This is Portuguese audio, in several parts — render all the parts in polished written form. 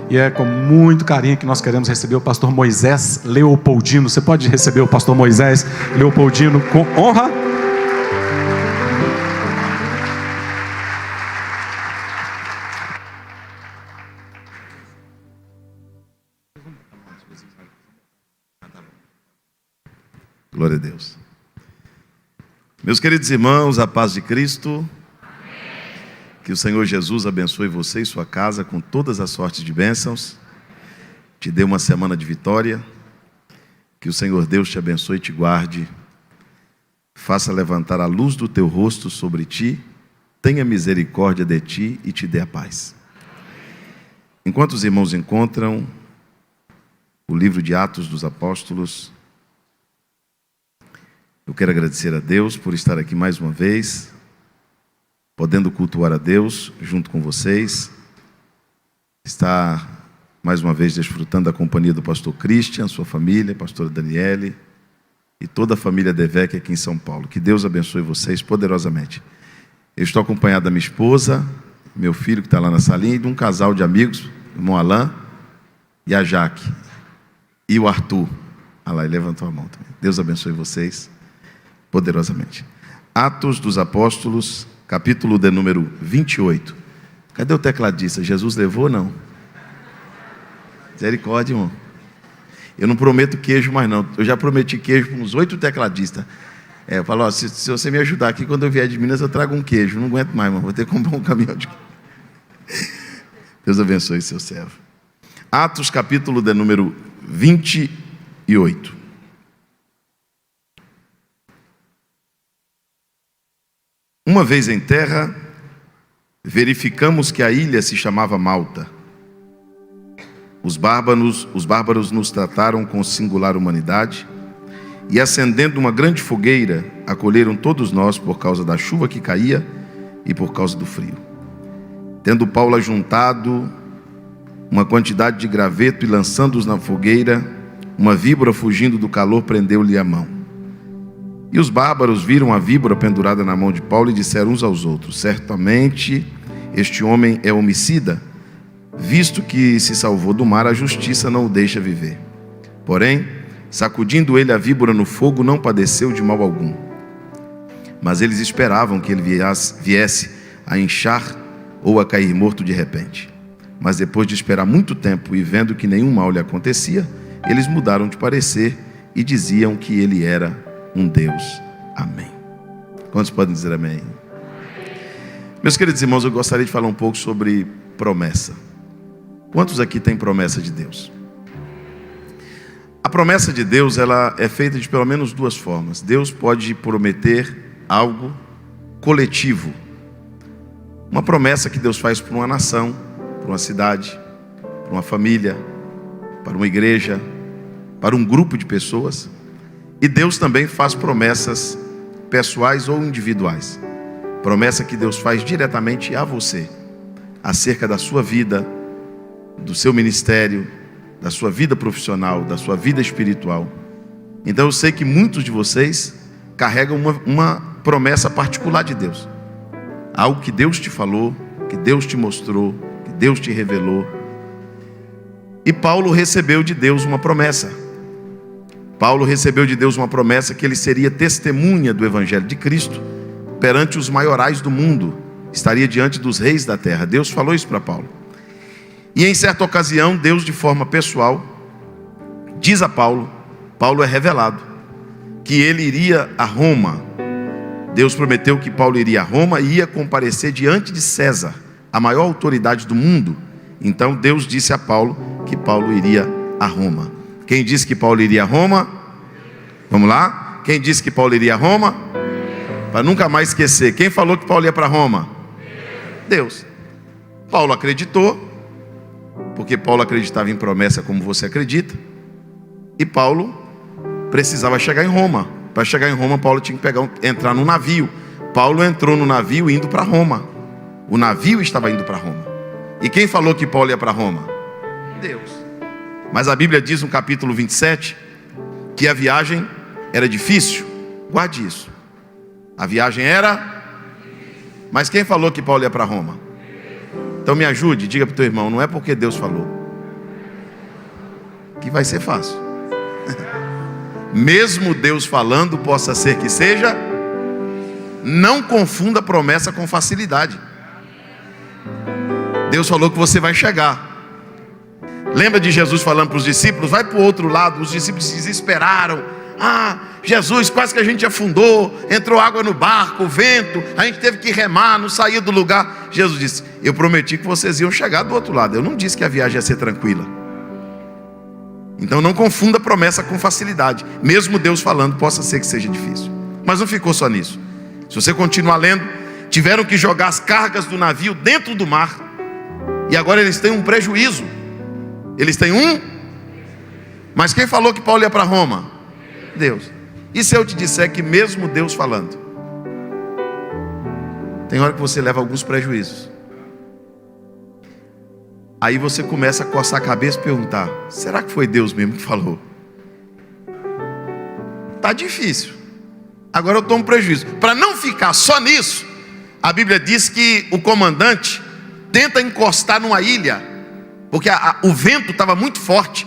E é com muito carinho que nós queremos receber o pastor Moisés Leopoldino. Você pode receber o pastor Moisés Leopoldino com honra? Glória a Deus. Meus queridos irmãos, a paz de Cristo. Que o Senhor Jesus abençoe você e sua casa com todas as sortes de bênçãos. Te dê uma semana de vitória. Que o Senhor Deus te abençoe e te guarde. Faça levantar a luz do teu rosto sobre ti. Tenha misericórdia de ti e te dê a paz. Enquanto os irmãos encontram o livro de Atos dos Apóstolos, eu quero agradecer a Deus por estar aqui mais uma vez, podendo cultuar a Deus junto com vocês, estar mais uma vez desfrutando da companhia do pastor Christian, sua família, pastora Daniele e toda a família Devec aqui em São Paulo. Que Deus abençoe vocês poderosamente. Eu estou acompanhado da minha esposa, meu filho que está lá na salinha, e de um casal de amigos, o irmão Alain e a Jaque, e o Arthur. Ah lá, ele levantou a mão também. Deus abençoe vocês poderosamente. Atos dos Apóstolos, capítulo de número 28. Cadê o tecladista? Jesus levou ou não? Misericórdia, irmão. Eu não prometo queijo mais não. Eu já prometi queijo para uns 8 tecladistas. Eu falo, ó, se você me ajudar aqui, quando eu vier de Minas, eu trago um queijo. Não aguento mais, irmão. Vou ter que comprar um caminhão de queijo. Deus abençoe seu servo. Atos, capítulo de número 28. Uma vez em terra, verificamos que a ilha se chamava Malta. Os bárbaros nos trataram com singular humanidade e, acendendo uma grande fogueira, acolheram todos nós por causa da chuva que caía e por causa do frio. Tendo Paulo ajuntado uma quantidade de graveto e lançando-os na fogueira, uma víbora fugindo do calor prendeu-lhe a mão. E os bárbaros viram a víbora pendurada na mão de Paulo e disseram uns aos outros: certamente este homem é homicida, visto que se salvou do mar, a justiça não o deixa viver. Porém, sacudindo ele a víbora no fogo, não padeceu de mal algum. Mas eles esperavam que ele viesse a inchar ou a cair morto de repente. Mas depois de esperar muito tempo e vendo que nenhum mal lhe acontecia, eles mudaram de parecer e diziam que ele era um Deus. Amém. Quantos podem dizer amém? Meus queridos irmãos, eu gostaria de falar um pouco sobre promessa. Quantos aqui têm promessa de Deus? A promessa de Deus, ela é feita de pelo menos 2 formas. Deus pode prometer algo coletivo. Uma promessa que Deus faz para uma nação, para uma cidade, para uma família, para uma igreja, para um grupo de pessoas. E Deus também faz promessas pessoais ou individuais. Promessa que Deus faz diretamente a você, acerca da sua vida, do seu ministério, da sua vida profissional, da sua vida espiritual. Então eu sei que muitos de vocês carregam uma promessa particular de Deus. Algo que Deus te falou, que Deus te mostrou, que Deus te revelou. E Paulo recebeu de Deus uma promessa. Paulo recebeu de Deus uma promessa que ele seria testemunha do Evangelho de Cristo perante os maiorais do mundo, estaria diante dos reis da terra. Deus falou isso para Paulo. E em certa ocasião, Deus de forma pessoal diz a Paulo, Paulo é revelado, que ele iria a Roma. Deus prometeu que Paulo iria a Roma e ia comparecer diante de César, a maior autoridade do mundo. Então Deus disse a Paulo que Paulo iria a Roma. Quem disse que Paulo iria a Roma? Vamos lá? Quem disse que Paulo iria a Roma? Para nunca mais esquecer. Quem falou que Paulo ia para Roma? Deus. Paulo acreditou, porque Paulo acreditava em promessa como você acredita. E Paulo precisava chegar em Roma. Para chegar em Roma, Paulo tinha que entrar no navio. Paulo entrou no navio indo para Roma. O navio estava indo para Roma. E quem falou que Paulo ia para Roma? Deus. Mas a Bíblia diz no capítulo 27 que a viagem era difícil. Guarde isso. A viagem era... Mas quem falou que Paulo ia para Roma? Então me ajude, diga para o teu irmão, não é porque Deus falou, que vai ser fácil. Mesmo Deus falando, possa ser que seja. Não confunda promessa com facilidade. Deus falou que você vai chegar. Lembra de Jesus falando para os discípulos? Vai para o outro lado. Os discípulos se desesperaram. Jesus, quase que a gente afundou. Entrou água no barco, o vento. A gente teve que remar, não saía do lugar. Jesus disse: eu prometi que vocês iam chegar do outro lado. Eu não disse que a viagem ia ser tranquila. Então não confunda promessa com facilidade. Mesmo Deus falando, possa ser que seja difícil. Mas não ficou só nisso. Se você continuar lendo, tiveram que jogar as cargas do navio dentro do mar. E agora eles têm um prejuízo. Eles têm Mas quem falou que Paulo ia para Roma? Deus. E se eu te disser que mesmo Deus falando, tem hora que você leva alguns prejuízos. Aí você começa a coçar a cabeça e perguntar: será que foi Deus mesmo que falou? Tá difícil. Agora eu tomo prejuízo. Para não ficar só nisso, a Bíblia diz que o comandante tenta encostar numa ilha, porque o vento estava muito forte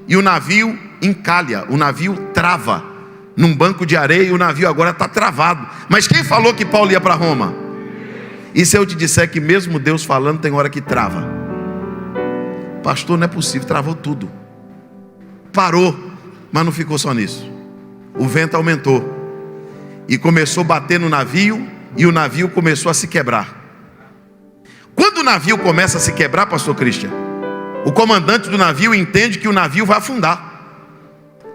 e o navio encalha, o navio trava num banco de areia e o navio agora está travado. Mas quem falou que Paulo ia para Roma? E se eu te disser que mesmo Deus falando, tem hora que trava? Pastor, não é possível, travou tudo. Parou, mas não ficou só nisso. O vento aumentou e começou a bater no navio, e o navio começou a se quebrar. Quando o navio começa a se quebrar, pastor Christian, o comandante do navio entende que o navio vai afundar.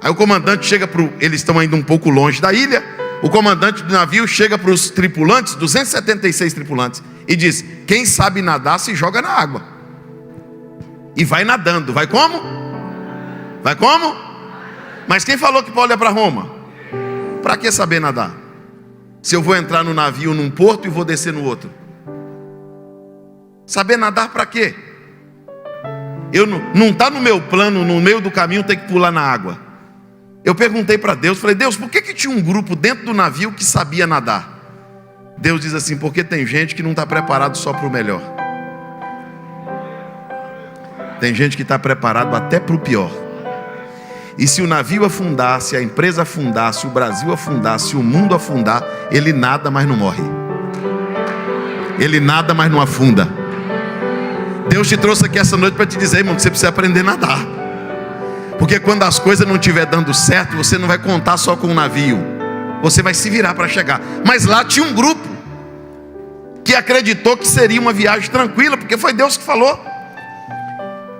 Aí o comandante chega eles estão ainda um pouco longe da ilha. O comandante do navio chega para os tripulantes, 276 tripulantes, e diz: quem sabe nadar se joga na água. E vai nadando. Vai como? Vai como? Mas quem falou que Paulo ia para Roma? Para que saber nadar? Se eu vou entrar no navio num porto e vou descer no outro. Saber nadar para quê? Não está no meu plano, no meio do caminho, ter que pular na água. Eu perguntei para Deus, falei: Deus, por que tinha um grupo dentro do navio que sabia nadar? Deus diz assim: porque tem gente que não está preparado só para o melhor. Tem gente que está preparado até para o pior. E se o navio afundar, se a empresa afundar, se o Brasil afundar, se o mundo afundar, ele nada, mas não morre. Ele nada, mas não afunda. Deus te trouxe aqui essa noite para te dizer, irmão, que você precisa aprender a nadar. Porque quando as coisas não estiver dando certo, você não vai contar só com o navio. Você vai se virar para chegar. Mas lá tinha um grupo que acreditou que seria uma viagem tranquila, porque foi Deus que falou.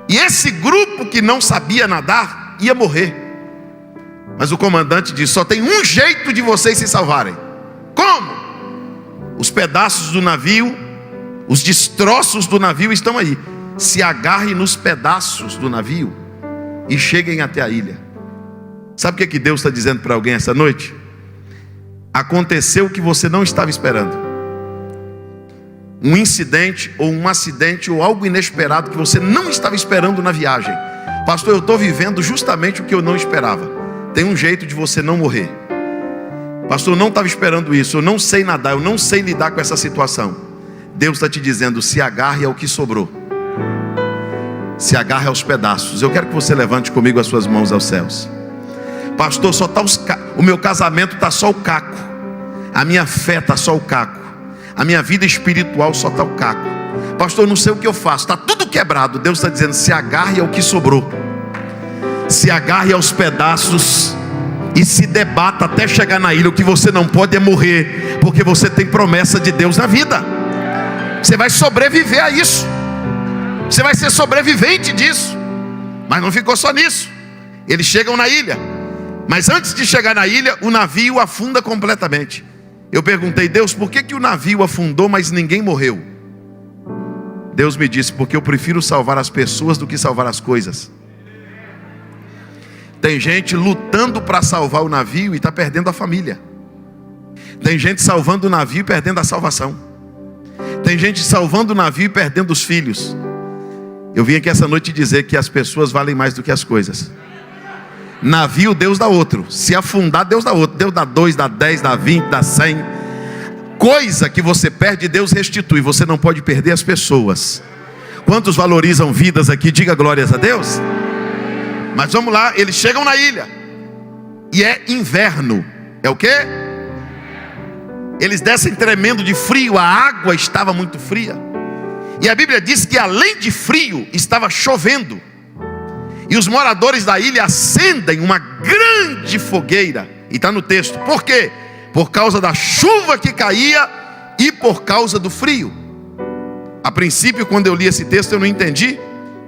E esse grupo que não sabia nadar ia morrer. Mas o comandante disse: só tem um jeito de vocês se salvarem. Como? Os pedaços do navio, os destroços do navio estão aí. Se agarrem nos pedaços do navio e cheguem até a ilha. Sabe o que Deus está dizendo para alguém essa noite? Aconteceu o que você não estava esperando. Um incidente ou um acidente ou algo inesperado que você não estava esperando na viagem. Pastor, eu estou vivendo justamente o que eu não esperava. Tem um jeito de você não morrer. Pastor, eu não estava esperando isso. Eu não sei nadar, eu não sei lidar com essa situação. Deus está te dizendo: se agarre ao que sobrou. Se agarre aos pedaços. Eu quero que você levante comigo as suas mãos aos céus. Pastor, só tá o meu casamento está só o caco. A minha fé está só o caco. A minha vida espiritual só está o caco. Pastor, não sei o que eu faço, está tudo quebrado. Deus está dizendo: se agarre ao que sobrou. Se agarre aos pedaços e se debata até chegar na ilha. O que você não pode é morrer, porque você tem promessa de Deus na vida. Você vai sobreviver a isso. Você vai ser sobrevivente disso. Mas não ficou só nisso. Eles chegam na ilha, mas antes de chegar na ilha, o navio afunda completamente. Eu perguntei: Deus, por que o navio afundou, mas ninguém morreu? Deus me disse: porque eu prefiro salvar as pessoas do que salvar as coisas. Tem gente lutando para salvar o navio e está perdendo a família. Tem gente salvando o navio e perdendo a salvação. Tem gente salvando o navio e perdendo os filhos. Eu vim aqui essa noite dizer que as pessoas valem mais do que as coisas. Navio, Deus dá outro. Se afundar, Deus dá outro. Deus dá 2, dá 10, dá 20, dá 100. Coisa que você perde, Deus restitui. Você não pode perder as pessoas. Quantos valorizam vidas aqui? Diga glórias a Deus. Mas vamos lá, eles chegam na ilha. E é inverno. É o quê? Eles descem tremendo de frio, a água estava muito fria. E a Bíblia diz que além de frio, estava chovendo. E os moradores da ilha acendem uma grande fogueira. E está no texto. Por quê? Por causa da chuva que caía e por causa do frio. A princípio, quando eu li esse texto, eu não entendi.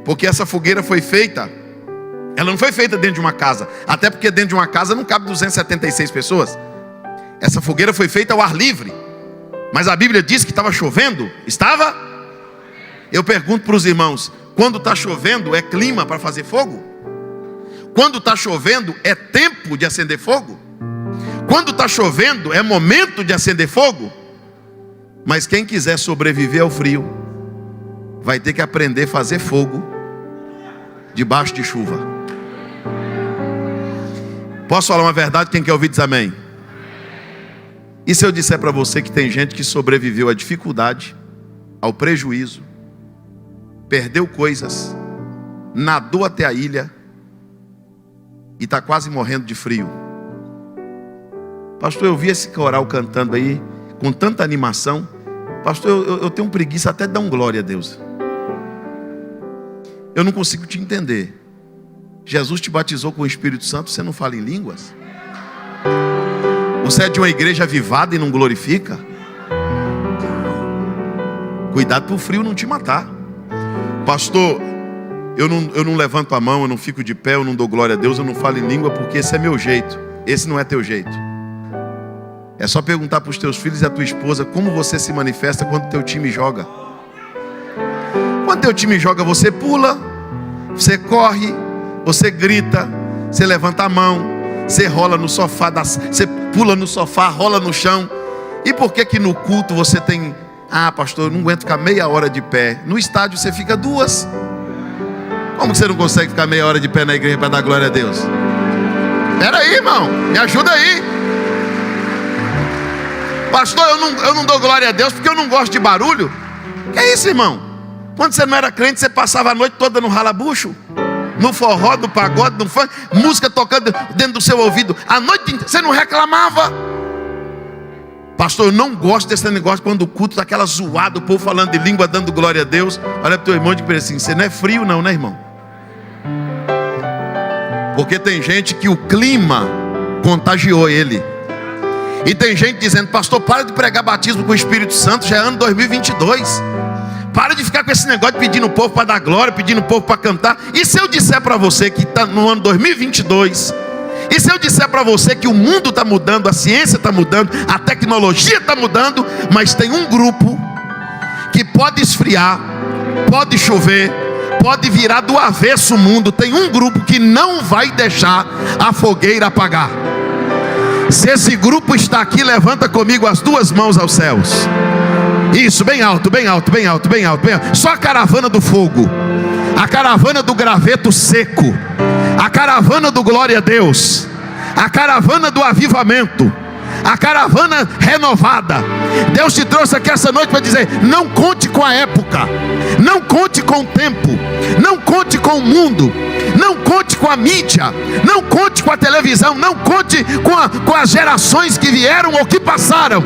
Porque essa fogueira foi feita, ela não foi feita dentro de uma casa. Até porque dentro de uma casa não cabe 276 pessoas. Essa fogueira foi feita ao ar livre. Mas a Bíblia diz que estava chovendo. Estava? Eu pergunto para os irmãos: quando está chovendo é clima para fazer fogo? Quando está chovendo é tempo de acender fogo? Quando está chovendo é momento de acender fogo? Mas quem quiser sobreviver ao frio vai ter que aprender a fazer fogo debaixo de chuva. Posso falar uma verdade? Quem quer ouvir diz amém. E se eu disser para você que tem gente que sobreviveu à dificuldade, ao prejuízo, perdeu coisas, nadou até a ilha e está quase morrendo de frio? Pastor, eu vi esse coral cantando aí com tanta animação. Pastor, eu tenho preguiça até de dar um glória a Deus. Eu não consigo te entender. Jesus te batizou com o Espírito Santo, você não fala em línguas? Você é de uma igreja avivada e não glorifica? Cuidado para o frio não te matar. Pastor, eu não levanto a mão, eu não fico de pé, eu não dou glória a Deus, eu não falo em língua porque esse é meu jeito. Esse não é teu jeito. É só perguntar para os teus filhos e a tua esposa como você se manifesta quando teu time joga. Quando teu time joga, você pula, você corre, você grita, você levanta a mão, você rola no sofá, você pula no sofá, rola no chão. E por que que no culto você tem... Ah, pastor, eu não aguento ficar meia hora de pé. No estádio você fica 2. Como que você não consegue ficar meia hora de pé na igreja para dar glória a Deus? Espera aí, irmão, me ajuda aí. Pastor, eu não dou glória a Deus porque eu não gosto de barulho. Que é isso, irmão? Quando você não era crente, você passava a noite toda no ralabucho, no forró, no pagode, no funk, música tocando dentro do seu ouvido. A noite inteira, você não reclamava. Pastor, eu não gosto desse negócio quando o culto está aquela zoada, o povo falando de língua, dando glória a Deus. Olha para o teu irmão e diz assim: você não é frio não, né, irmão? Porque tem gente que o clima contagiou ele. E tem gente dizendo: pastor, para de pregar batismo com o Espírito Santo, já é ano 2022. Para de ficar com esse negócio de pedindo o povo para dar glória, pedindo o povo para cantar. E se eu disser para você que está no ano 2022... E se eu disser para você que o mundo está mudando, a ciência está mudando, a tecnologia está mudando, mas tem um grupo que pode esfriar, pode chover, pode virar do avesso o mundo. Tem um grupo que não vai deixar a fogueira apagar. Se esse grupo está aqui, levanta comigo as 2 mãos aos céus. Isso, bem alto, bem alto, bem alto, bem alto, bem alto. Só a caravana do fogo, a caravana do graveto seco, a caravana do glória a Deus, a caravana do avivamento, a caravana renovada. Deus te trouxe aqui essa noite para dizer: não conte com a época, não conte com o tempo, não conte com o mundo, não conte com a mídia, não conte com a televisão, não conte com as gerações que vieram ou que passaram.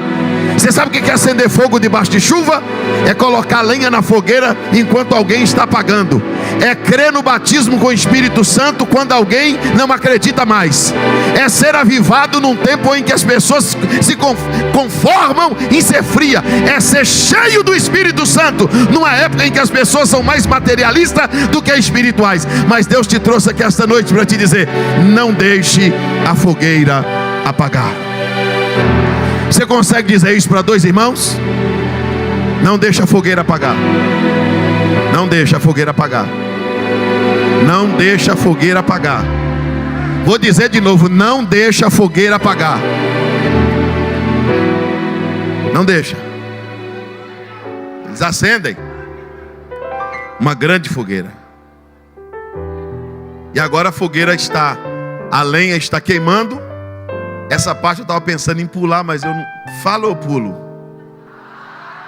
Você sabe o que é acender fogo debaixo de chuva? É colocar lenha na fogueira enquanto alguém está apagando. É crer no batismo com o Espírito Santo quando alguém não acredita mais. É ser avivado num tempo em que as pessoas se conformam em ser fria. É ser cheio do Espírito Santo numa época em que as pessoas são mais materialistas do que espirituais. Mas Deus te trouxe aqui esta noite para te dizer: não deixe a fogueira apagar. Você consegue dizer isso para 2 irmãos? Não deixa a fogueira apagar. Não deixa a fogueira apagar. Não deixa a fogueira apagar. Vou dizer de novo: não deixa a fogueira apagar. Não deixa. Eles acendem uma grande fogueira. E agora a fogueira está, a lenha está queimando. Essa parte eu estava pensando em pular, mas eu não... Falo ou pulo?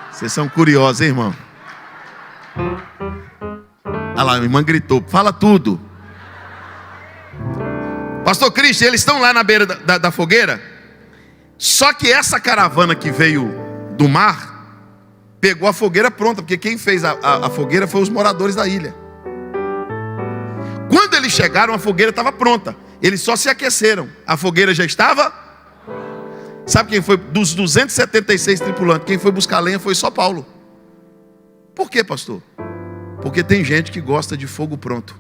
Vocês são curiosos, hein, irmão? Olha lá, a irmã gritou: fala tudo. Pastor Cristian, eles estão lá na beira da fogueira. Só que essa caravana que veio do mar pegou a fogueira pronta, porque quem fez a fogueira foi os moradores da ilha. Quando eles chegaram, a fogueira estava pronta. Eles só se aqueceram. A fogueira já estava. Sabe quem foi? Dos 276 tripulantes, quem foi buscar lenha foi só Paulo. Por quê, pastor? Porque tem gente que gosta de fogo pronto.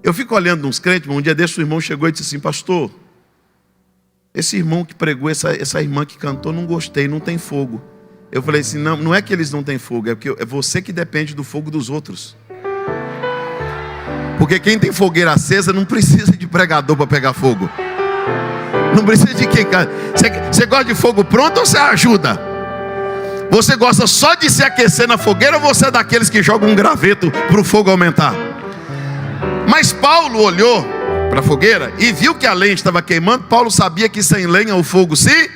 Eu fico olhando uns crentes, um dia desse o irmão chegou e disse assim: pastor, esse irmão que pregou, essa irmã que cantou, não gostei, não tem fogo. Eu falei assim: não é que eles não têm fogo, é porque é você que depende do fogo dos outros. Porque quem tem fogueira acesa não precisa de pregador para pegar fogo. Não precisa de quem. Você gosta de fogo pronto ou você ajuda? Você gosta só de se aquecer na fogueira ou você é daqueles que jogam um graveto para o fogo aumentar? Mas Paulo olhou para a fogueira e viu que a lenha estava queimando. Paulo sabia que sem lenha o fogo se...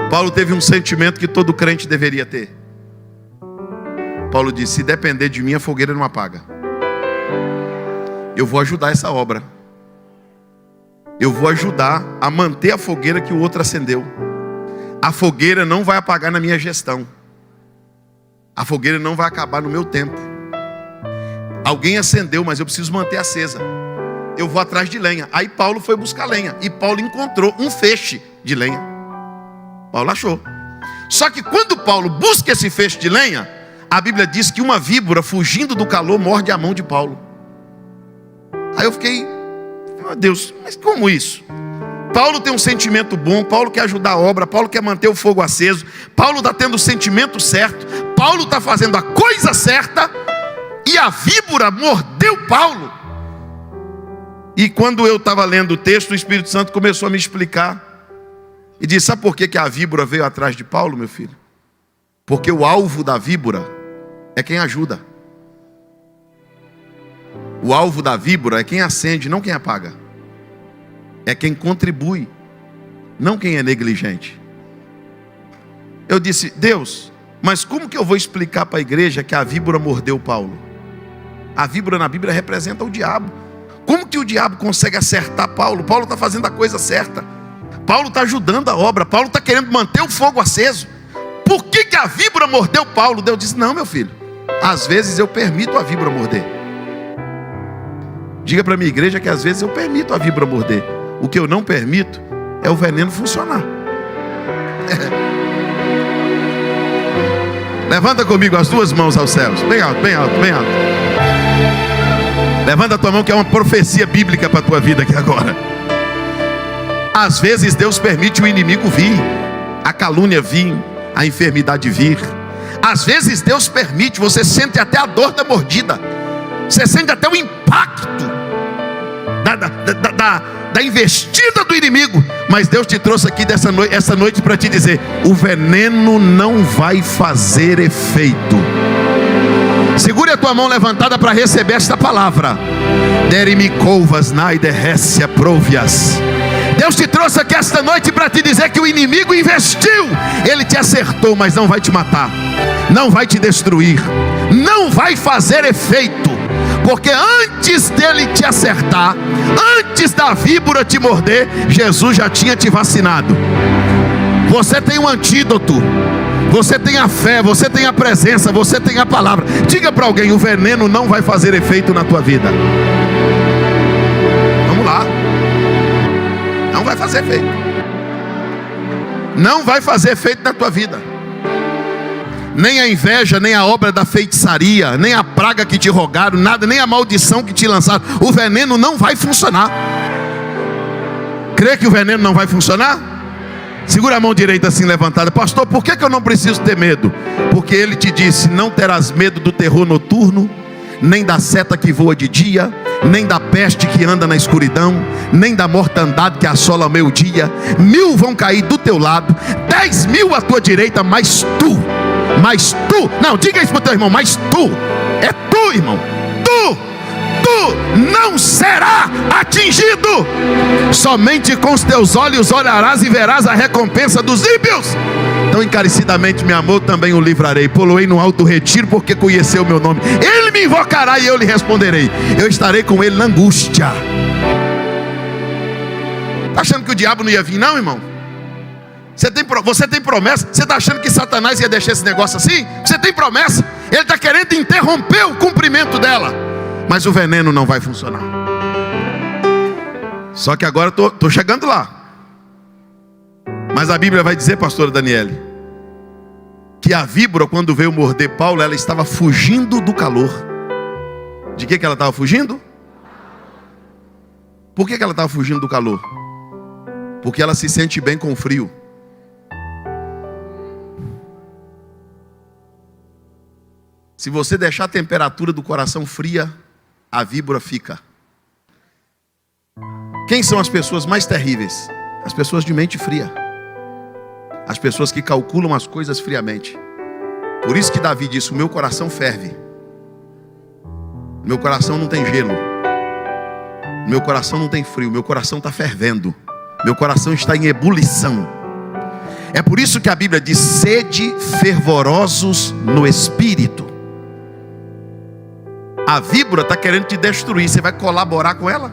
Paulo teve um sentimento que todo crente deveria ter. Paulo disse: se depender de mim, a fogueira não apaga. Eu vou ajudar essa obra. Eu vou ajudar a manter a fogueira que o outro acendeu. A fogueira não vai apagar na minha gestão. A fogueira não vai acabar no meu tempo. Alguém acendeu, mas eu preciso manter acesa. Eu vou atrás de lenha. Aí Paulo foi buscar lenha. E Paulo encontrou um feixe de lenha. Paulo achou. Só que quando Paulo busca esse feixe de lenha, a Bíblia diz que uma víbora, fugindo do calor, morde a mão de Paulo. Aí eu fiquei: meu Deus, mas como isso? Paulo tem um sentimento bom, Paulo quer ajudar a obra, Paulo quer manter o fogo aceso, Paulo está tendo o sentimento certo, Paulo está fazendo a coisa certa, e a víbora mordeu Paulo. E quando eu estava lendo o texto, o Espírito Santo começou a me explicar. E disse: sabe por que a víbora veio atrás de Paulo, meu filho? Porque o alvo da víbora é quem ajuda. O alvo da víbora é quem acende, não quem apaga. É quem contribui, não quem é negligente. Eu disse: Deus, mas como que eu vou explicar para a igreja que a víbora mordeu Paulo? A víbora na Bíblia representa o diabo. Como que o diabo consegue acertar Paulo? Paulo está fazendo a coisa certa. Paulo está ajudando a obra. Paulo está querendo manter o fogo aceso. Por que a víbora mordeu Paulo? Deus disse: não, meu filho, às vezes eu permito a víbora morder. Diga para a minha igreja que às vezes eu permito a víbora morder. O que eu não permito é o veneno funcionar. Levanta comigo as duas mãos aos céus. Bem alto, bem alto, bem alto. Levanta a tua mão, que é uma profecia bíblica para a tua vida aqui agora. Às vezes Deus permite o inimigo vir, a calúnia vir, a enfermidade vir. Às vezes Deus permite, você sente até a dor da mordida, você sente até o impacto da investida do inimigo. Mas Deus te trouxe aqui essa noite para te dizer: o veneno não vai fazer efeito. Segure a tua mão levantada para receber esta palavra. Deus te trouxe aqui esta noite para te dizer que o inimigo investiu. Ele te acertou, mas não vai te matar, não vai te destruir, não vai fazer efeito. Porque antes dele te acertar, antes da víbora te morder, Jesus já tinha te vacinado. Você tem um antídoto. Você tem a fé, você tem a presença, você tem a palavra. Diga para alguém: o veneno não vai fazer efeito na tua vida. Vamos lá. Não vai fazer efeito. Não vai fazer efeito na tua vida. Nem a inveja, nem a obra da feitiçaria, nem a praga que te rogaram, nada, nem a maldição que te lançaram. O veneno não vai funcionar. Crê que o veneno não vai funcionar? Segura a mão direita assim levantada. Pastor, por que eu não preciso ter medo? Porque ele te disse: não terás medo do terror noturno, nem da seta que voa de dia, nem da peste que anda na escuridão, nem da mortandade que assola ao meio-dia. 1000 vão cair do teu lado, 10.000 à tua direita, mas tu, não, diga isso para o teu irmão: mas tu, é tu, irmão, tu não será atingido. Somente com os teus olhos olharás e verás a recompensa dos ímpios. tão encarecidamente me amou, também o livrarei. Poloei no alto retiro, porque conheceu o meu nome. Ele me invocará e eu lhe responderei. Eu estarei com ele na angústia. Está achando que o diabo não ia vir não, irmão? Você tem promessa? Você está achando que Satanás ia deixar esse negócio assim? Você tem promessa? Ele está querendo interromper o cumprimento dela, mas o veneno não vai funcionar. Só que agora estou chegando lá. Mas a Bíblia vai dizer, pastora Daniele, que a víbora, quando veio morder Paulo, ela estava fugindo do calor. De que ela estava fugindo? Por que ela estava fugindo do calor? Porque ela se sente bem com o frio. Se você deixar a temperatura do coração fria, a víbora fica. Quem são as pessoas mais terríveis? As pessoas de mente fria. As pessoas que calculam as coisas friamente. Por isso que Davi disse: o meu coração ferve. Meu coração não tem gelo. Meu coração não tem frio. Meu coração está fervendo. Meu coração está em ebulição. É por isso que a Bíblia diz: sede fervorosos no espírito. A víbora está querendo te destruir. Você vai colaborar com ela?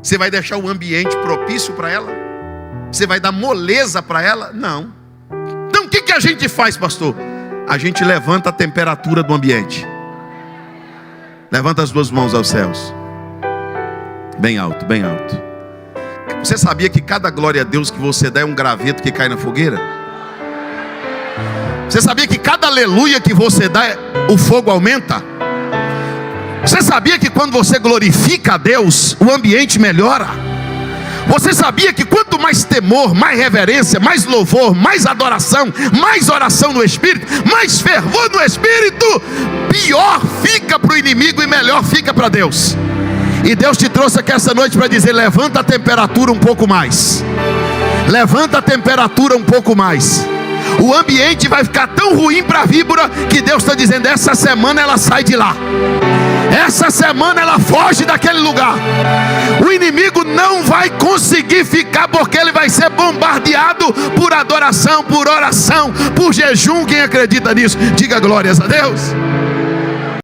Você vai deixar o ambiente propício para ela? Você vai dar moleza para ela? Não. Então o que a gente faz, pastor? A gente levanta a temperatura do ambiente. Levanta as duas mãos aos céus. Bem alto, bem alto. Você sabia que cada glória a Deus que você dá é um graveto que cai na fogueira? Você sabia que cada aleluia que você dá, o fogo aumenta? Você sabia que quando você glorifica a Deus, o ambiente melhora? Você sabia que quanto mais temor, mais reverência, mais louvor, mais adoração, mais oração no Espírito, mais fervor no Espírito, pior fica para o inimigo e melhor fica para Deus. E Deus te trouxe aqui essa noite para dizer: levanta a temperatura um pouco mais. Levanta a temperatura um pouco mais. O ambiente vai ficar tão ruim para a víbora que Deus está dizendo: essa semana ela sai de lá. Essa semana ela foge daquele lugar. O inimigo não vai conseguir ficar, porque ele vai ser bombardeado por adoração, por oração, por jejum. Quem acredita nisso, diga glórias a Deus.